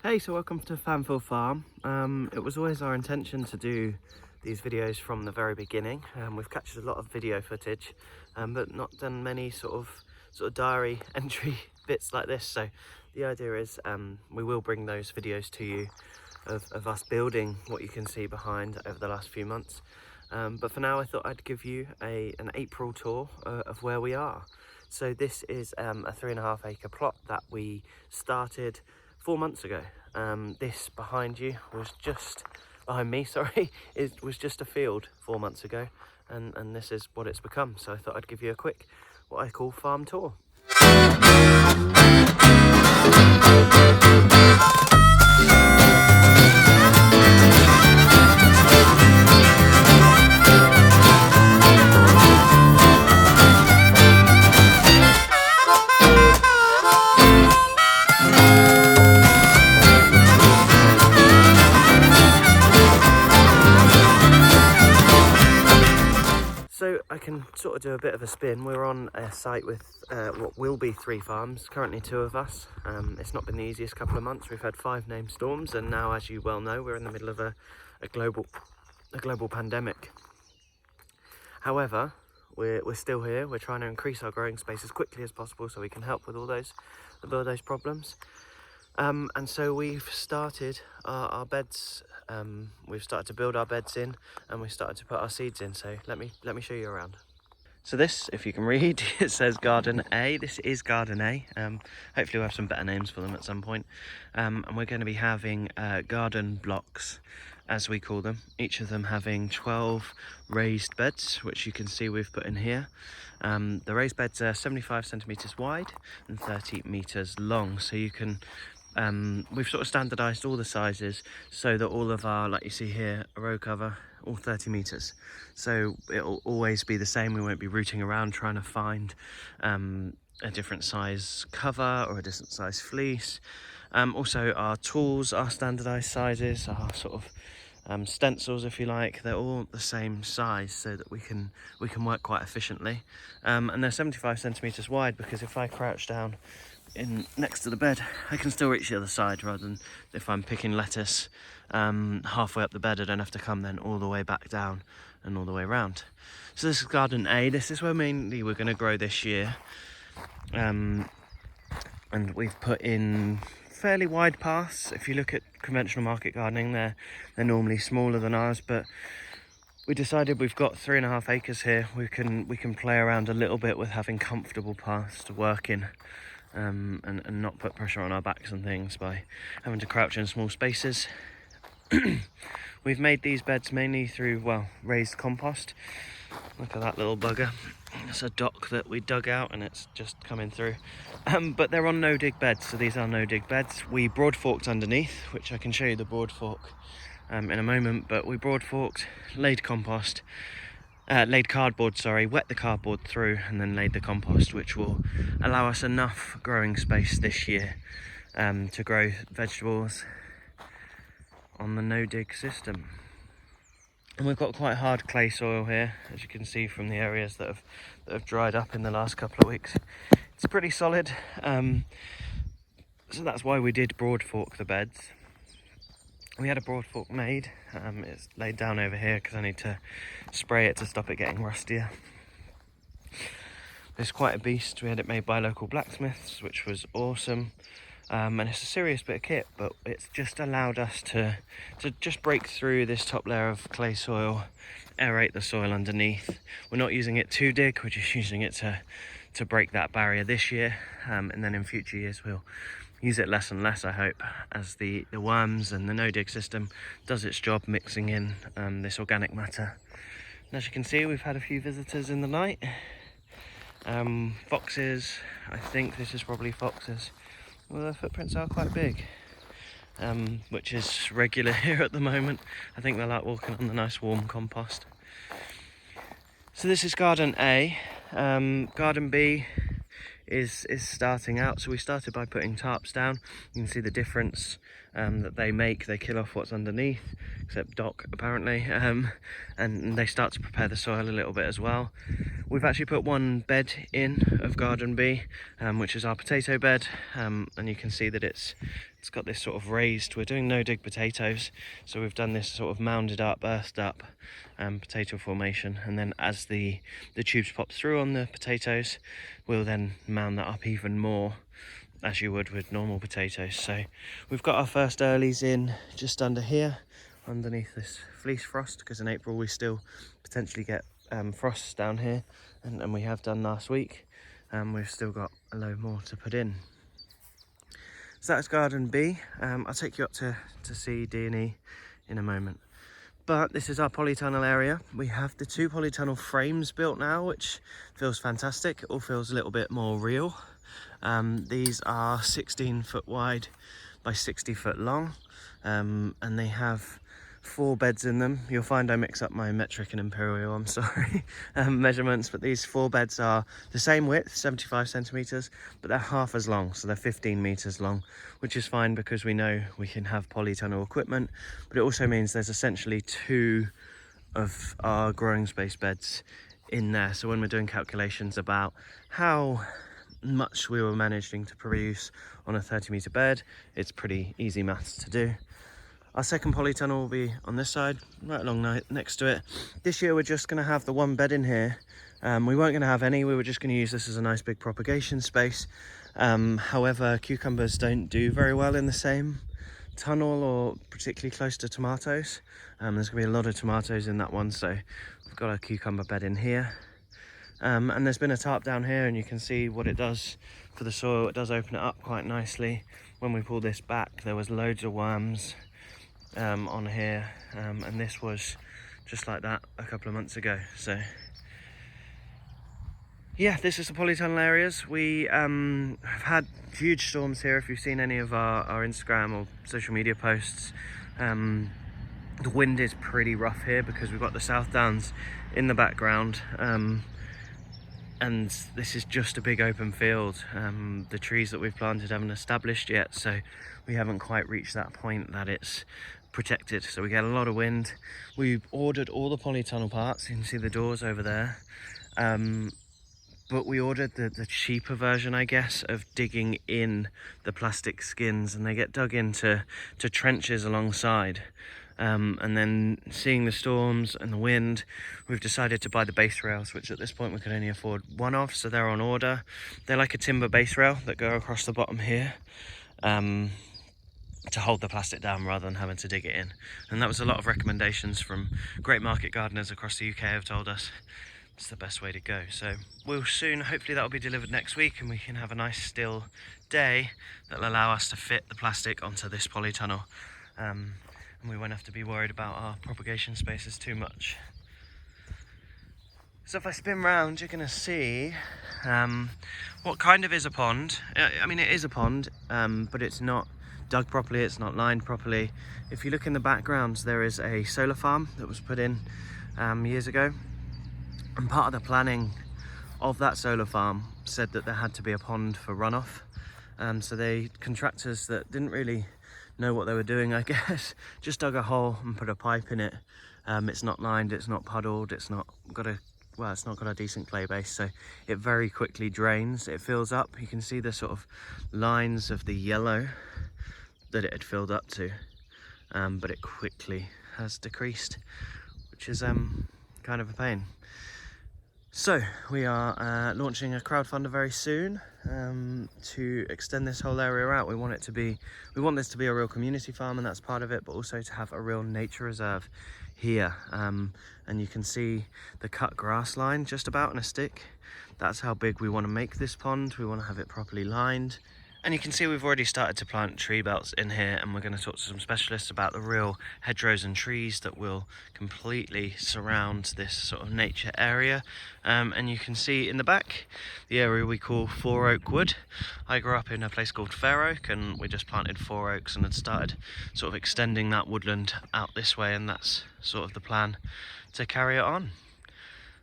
Hey, so welcome to Fanfield Farm. It was always our intention to do these videos from the very beginning. We've captured a lot of video footage, but not done many sort of diary entry bits like this. So the idea is we will bring those videos to you of us building what you can see behind over the last few months. But for now, I thought I'd give you an April tour of where we are. So this is a 3.5 acre plot that we started 4 months ago. This behind you was just behind me, sorry, it was just a field 4 months ago, and this is what it's become. So I thought I'd give you a quick, what I call farm tour. So I can sort of do a bit of a spin. We're on a site with what will be 3 farms, currently 2 of us. It's not been the easiest couple of months. We've had 5 named storms, and now, as you well know, we're in the middle of a global pandemic. However, we're still here. We're trying to increase our growing space as quickly as possible so we can help with all those problems. And so we've started our beds. We've started to build our beds in, and we started to put our seeds in. So let me show you around. So this, if you can read, it says Garden A. This is Garden A. Hopefully we'll have some better names for them at some point. And we're going to be having garden blocks, as we call them, each of them having 12 raised beds, which you can see we've put in here. The raised beds are 75 centimetres wide and 30 metres long, so you can we've sort of standardized all the sizes so that all of our, like you see here, a row cover, all 30 meters, so it'll always be the same. We won't be rooting around trying to find a different size cover or a different size fleece. Also, our tools are standardized sizes, our sort of stencils, if you like, they're all the same size so that we can work quite efficiently. And they're 75 centimeters wide, because if I crouch down in next to the bed, I can still reach the other side, rather than if I'm picking lettuce halfway up the bed, I don't have to come then all the way back down and all the way around. So this is Garden A. This is where mainly we're going to grow this year, and we've put in fairly wide paths. If you look at conventional market gardening, they're normally smaller than ours, but we decided we've got 3.5 acres here. We can play around a little bit with having comfortable paths to work in. And not put pressure on our backs and things by having to crouch in small spaces. We've made these beds mainly through, well, raised compost. Look at that little bugger. It's a dock that we dug out and it's just coming through. But they're on no-dig beds, so these are no-dig beds. We broad forked underneath, which I can show you the broad fork in a moment, but we broad forked, laid compost, laid cardboard, sorry, wet the cardboard through, and then laid the compost, which will allow us enough growing space this year to grow vegetables on the no-dig system. And we've got quite hard clay soil here, as you can see from the areas that have dried up in the last couple of weeks. It's pretty solid, so that's why we did broad fork the beds. We had a broad fork made. It's laid down over here because I need to spray it to stop it getting rustier. It's quite a beast. We had it made by local blacksmiths, which was awesome. And it's a serious bit of kit, but it's just allowed us to just break through this top layer of clay soil, aerate the soil underneath. We're not using it to dig, we're just using it to break that barrier this year, and then in future years we'll use it less and less, I hope, as the worms and the no-dig system does its job mixing in this organic matter. And as you can see, we've had a few visitors in the night. Foxes, I think this is probably foxes. Well, their footprints are quite big, which is regular here at the moment. I think they like walking on the nice warm compost. So this is Garden A. Garden B is starting out. So we started by putting tarps down. You can see the difference that they make. They kill off what's underneath, except Doc apparently, and they start to prepare the soil a little bit as well. We've actually put one bed in of Garden Bee, which is our potato bed, and you can see that it's got this sort of raised, we're doing no dig potatoes, so we've done this sort of mounded up, earthed up potato formation, and then as the tubes pop through on the potatoes, we'll then mound that up even more, as you would with normal potatoes. So we've got our first earlies in just under here, underneath this fleece frost, because in April we still potentially get frosts down here, and we have done last week. We've still got a load more to put in. So that's Garden B. I'll take you up to see D&E in a moment. But this is our polytunnel area. We have the 2 polytunnel frames built now, which feels fantastic. It all feels a little bit more real. These are 16 foot wide by 60 foot long, and they have 4 beds in them. You'll find I mix up my metric and imperial, I'm sorry, measurements, but these 4 beds are the same width, 75 centimeters, but they're half as long, so they're 15 meters long, which is fine because we know we can have polytunnel equipment, but it also means there's essentially 2 of our growing space beds in there. So when we're doing calculations about how much we were managing to produce on a 30-meter bed, it's pretty easy maths to do. Our second polytunnel will be on this side, right along next to it. This year we're just going to have the 1 bed in here. We weren't going to have any, we were just going to use this as a nice big propagation space. However, cucumbers don't do very well in the same tunnel, or particularly close to tomatoes. There's going to be a lot of tomatoes in that one, so we've got a cucumber bed in here. And there's been a tarp down here, and you can see what it does for the soil. It does open it up quite nicely. When we pull this back, there was loads of worms on here, and this was just like that a couple of months ago. So yeah, this is the polytunnel areas. We have had huge storms here. If you've seen any of our Instagram or social media posts, the wind is pretty rough here because we've got the South Downs in the background, and this is just a big open field. The trees that we've planted haven't established yet, so we haven't quite reached that point that it's protected, so we get a lot of wind. We've ordered all the polytunnel parts. You can see the doors over there, but we ordered the cheaper version, I guess, of digging in the plastic skins, and they get dug into trenches alongside. And then seeing the storms and the wind, we've decided to buy the base rails, which at this point we can only afford 1 of, so they're on order. They're like a timber base rail that go across the bottom here, to hold the plastic down rather than having to dig it in. And that was a lot of recommendations from great market gardeners across the UK have told us it's the best way to go. So we'll soon, hopefully that'll be delivered next week, and we can have a nice still day that'll allow us to fit the plastic onto this polytunnel, and we won't have to be worried about our propagation spaces too much. So if I spin round, you're going to see what kind of is a pond. I mean, it is a pond, but it's not dug properly, it's not lined properly. If you look in the background, there is a solar farm that was put in years ago, and part of the planning of that solar farm said that there had to be a pond for runoff. So they contractors that didn't really know what they were doing, I guess, just dug a hole and put a pipe in it. It's not lined, it's not puddled, it's not got a decent clay base, so it very quickly drains. It fills up. You can see the sort of lines of the yellow that it had filled up to, but it quickly has decreased, which is kind of a pain. So we are launching a crowdfunder very soon to extend this whole area out. We want this to be a real community farm, and that's part of it, but also to have a real nature reserve here. And you can see the cut grass line just about in a stick. That's how big we want to make this pond. We want to have it properly lined. And you can see we've already started to plant tree belts in here, and we're going to talk to some specialists about the real hedgerows and trees that will completely surround this sort of nature area. And you can see in the back the area we call 4 Oak Wood. I grew up in a place called Fair Oak, and we just planted 4 oaks and had started sort of extending that woodland out this way, and that's sort of the plan to carry it on.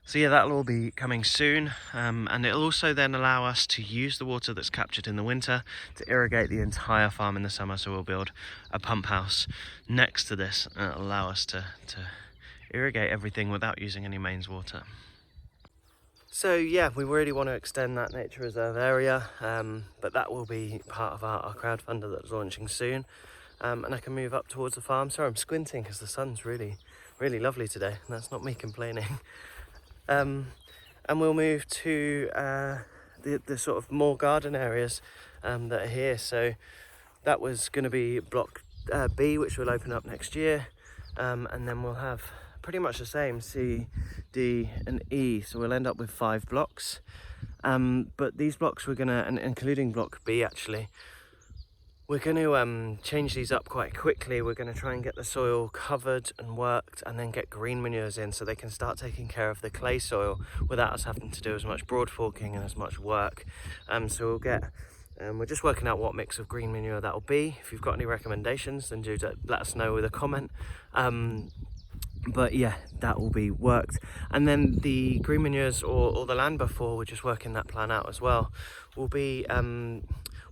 So yeah, that'll all be coming soon, and it'll also then allow us to use the water that's captured in the winter to irrigate the entire farm in the summer. So we'll build a pump house next to this, and it'll allow us to irrigate everything without using any mains water. So yeah, we really want to extend that nature reserve area, but that will be part of our crowdfunder that's launching soon. And I can move up towards the farm. Sorry, I'm squinting because the sun's really lovely today. That's not me complaining. And we'll move to the sort of more garden areas that are here. So that was going to be block B, which will open up next year, and then we'll have pretty much the same C, D and E, so we'll end up with 5 blocks. But these blocks we're gonna, and including block B actually, we're going to change these up quite quickly. We're going to try and get the soil covered and worked, and then get green manures in so they can start taking care of the clay soil without us having to do as much broad forking and as much work. So we'll get, we're just working out what mix of green manure that'll be. If you've got any recommendations, then do let us know with a comment. But yeah, that will be worked. And then the green manures or the land before, we're just working that plan out as well, will be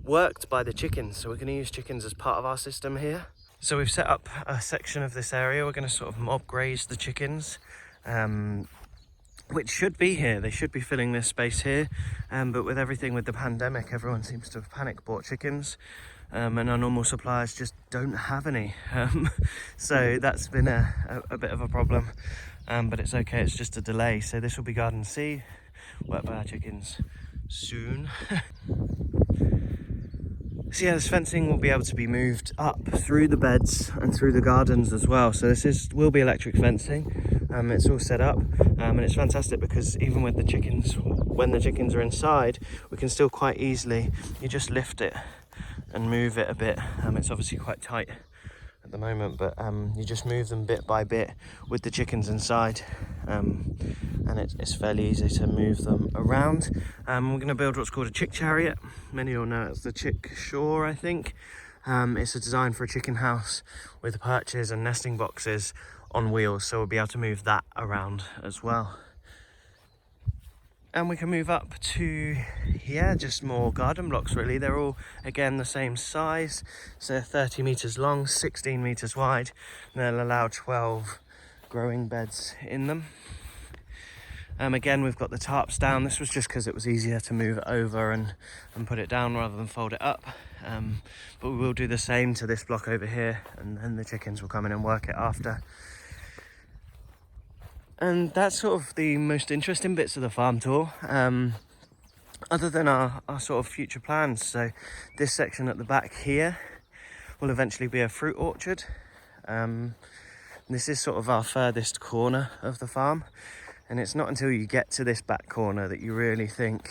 worked by the chickens. So we're going to use chickens as part of our system here. So we've set up a section of this area. We're going to sort of mob graze the chickens, which should be here. They should be filling this space here. But with everything with the pandemic, everyone seems to have panic bought chickens. And our normal suppliers just don't have any. So that's been a bit of a problem. But it's okay, it's just a delay. So this will be Garden C, worked by our chickens soon. So yeah, this fencing will be able to be moved up through the beds and through the gardens as well. So this will be electric fencing. It's all set up, and it's fantastic because even with the chickens, when the chickens are inside, we can still quite easily, you just lift it and move it a bit. It's obviously quite tight at the moment, but you just move them bit by bit with the chickens inside, and it's fairly easy to move them around. We're going to build what's called a chick chariot. Many of you know it's the chick shore, I think. It's a design for a chicken house with perches and nesting boxes on wheels, so we'll be able to move that around as well. And we can move up to, yeah, just more garden blocks really. They're all, again, the same size. So they're 30 meters long, 16 meters wide, and they'll allow 12 growing beds in them. Again, we've got the tarps down. This was just because it was easier to move it over and put it down rather than fold it up. But we will do the same to this block over here, and then the chickens will come in and work it after. And that's sort of the most interesting bits of the farm tour, other than our sort of future plans. So this section at the back here will eventually be a fruit orchard. This is sort of our furthest corner of the farm, and it's not until you get to this back corner that you really think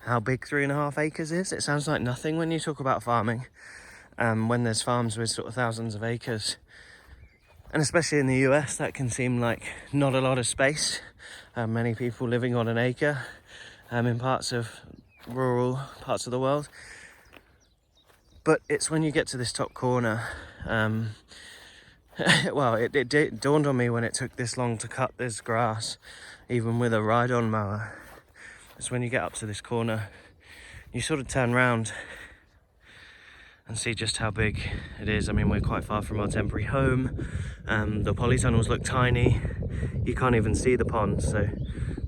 how big 3.5 acres is. It sounds like nothing when you talk about farming, when there's farms with sort of thousands of acres. And especially in the US, that can seem like not a lot of space. Many people living on an acre in parts of rural parts of the world. But it's when you get to this top corner, well, it dawned on me when it took this long to cut this grass, even with a ride-on mower. It's when you get up to this corner, you sort of turn round and see just how big it is. I mean, we're quite far from our temporary home. The polytunnels look tiny. You can't even see the pond, so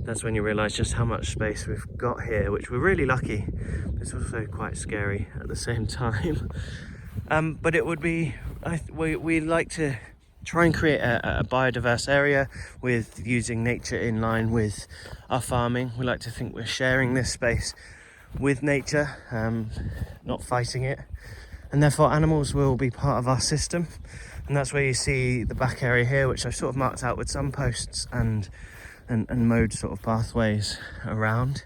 that's when you realise just how much space we've got here, which we're really lucky. It's also quite scary at the same time. But it would be, we like to try and create a biodiverse area with using nature in line with our farming. We like to think we're sharing this space with nature, not fighting it. And therefore animals will be part of our system. And that's where you see the back area here, which I've sort of marked out with some posts and mowed sort of pathways around.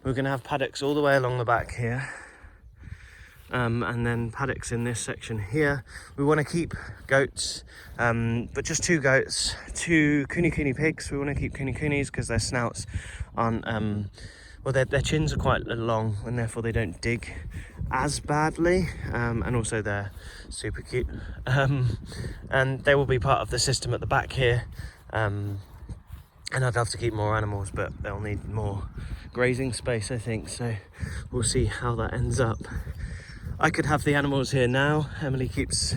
We're going to have paddocks all the way along the back here. And then paddocks in this section here. We want to keep goats, but just 2 goats, 2 kuni pigs. We want to keep kunis because their snouts aren't, well, their chins are quite long, and therefore they don't dig as badly, and also they're super cute, and they will be part of the system at the back here. And I'd love to keep more animals, but they'll need more grazing space, I think. So we'll see how that ends up. I could have the animals here now. Emily keeps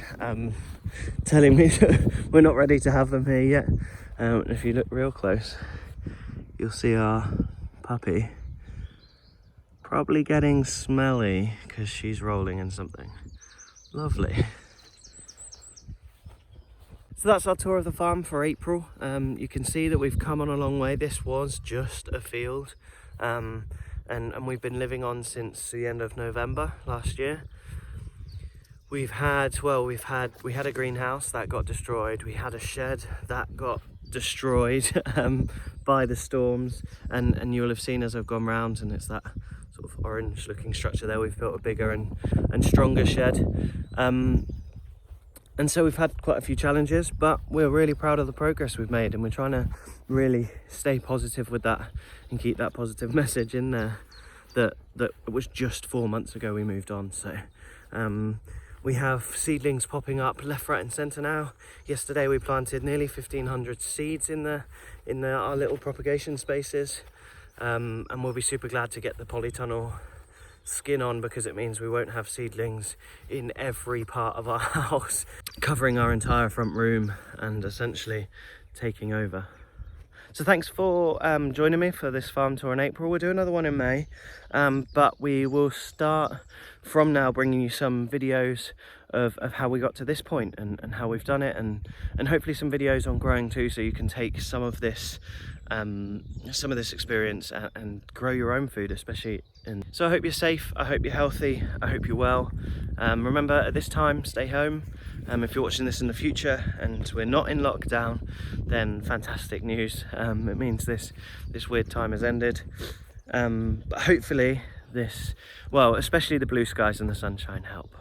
telling me that we're not ready to have them here yet. If you look real close, you'll see our puppy probably getting smelly because she's rolling in something. Lovely. So that's our tour of the farm for April. You can see that we've come on a long way. This was just a field, and we've been living on since the end of November last year. We had a greenhouse that got destroyed. We had a shed that got destroyed by the storms, and you'll have seen as I've gone round, and it's that sort of orange looking structure there. We've built a bigger and stronger shed. And so we've had quite a few challenges, but we're really proud of the progress we've made, and we're trying to really stay positive with that and keep that positive message in there that it was just 4 months ago we moved on. So we have seedlings popping up left, right and centre now. Yesterday we planted nearly 1,500 seeds in our little propagation spaces, and we'll be super glad to get the polytunnel skin on, because it means we won't have seedlings in every part of our house, covering our entire front room and essentially taking over. So thanks for joining me for this farm tour in April. We'll do another one in May, but we will start from now bringing you some videos of how we got to this point and how we've done it, and hopefully some videos on growing too, so you can take some of this experience and grow your own food, especially. So I hope you're safe, I hope you're healthy, I hope you're well. Remember, at this time, stay home. If you're watching this in the future and we're not in lockdown, then fantastic news. It means this weird time has ended. But hopefully especially the blue skies and the sunshine help.